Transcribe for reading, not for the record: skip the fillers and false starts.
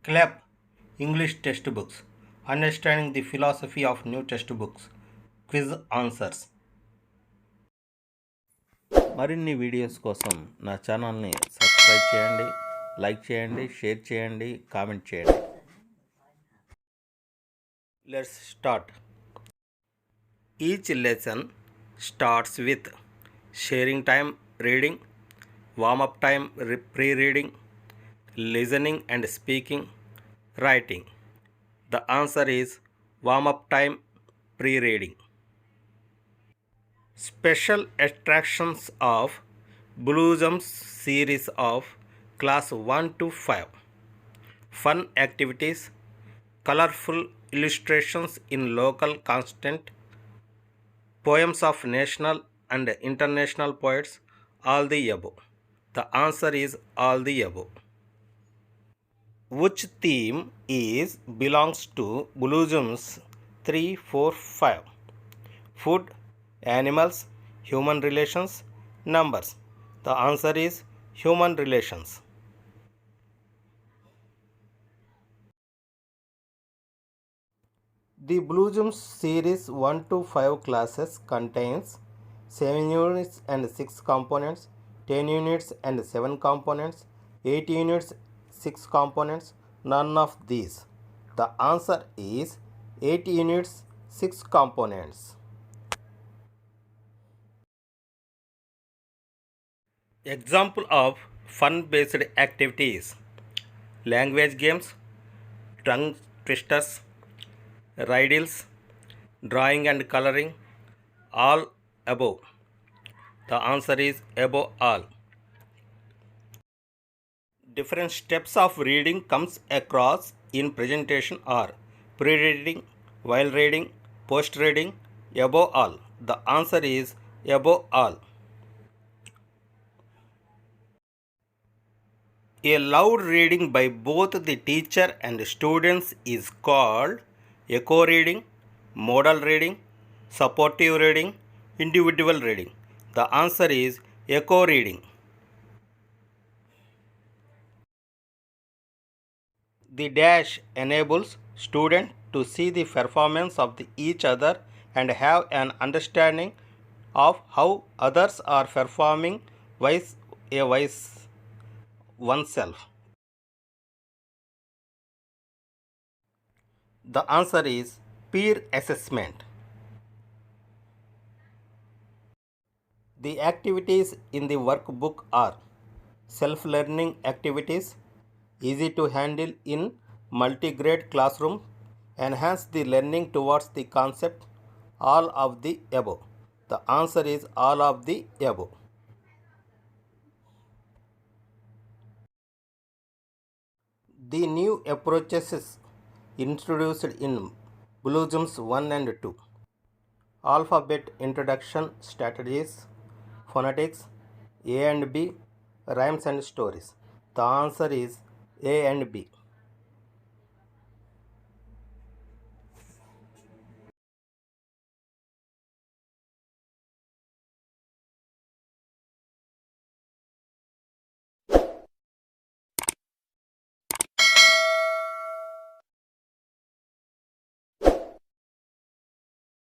CLEP English Textbooks Understanding the Philosophy of New Textbooks Quiz Answers. మరిన్ని videos కోసం నా ఛానల్ని సబ్స్క్రైబ్ చేయండి, లైక్ చేయండి, షేర్ చేయండి, కామెంట్ చేయండి. Let's start. Each lesson starts with sharing time reading, warm-up time pre-reading, listening and speaking, writing. The answer is warm-up time pre-reading. Special attractions of Blossom's series of class 1 to 5. Fun activities, colorful illustrations in local content, poems of national and international poets, all the above. The answer is all the above. Which theme belongs to Blossom's 3, 4, 5? Food, animals, human relations, numbers. The answer is human relations. The Blossom's series 1 to 5 classes contains 7 units and 6 components, 10 units and 7 components, 8 units, 6 components, none of these. The answer is 8 units, 6 components. Example of fun-based activities: language games, tongue twisters, riddles, drawing and coloring, all above. The answer is above all. Different steps of reading comes across in presentation are pre-reading, while reading, post-reading, above all. The answer is above all. A loud reading by both the teacher and students is called echo reading, modal reading, supportive reading, individual reading. The answer is echo reading. The dash enables students to see the performance of each other and have an understanding of how others are performing vice oneself. The answer is peer assessment. The activities in the workbook are self-learning activities, easy to handle in multi-grade classroom, enhance the learning towards the concept, all of the above. The answer is all of the above. The new approaches introduced in Blossom's 1 and 2. Alphabet introduction strategies, phonetics, A and B, rhymes and stories. The answer is A and B.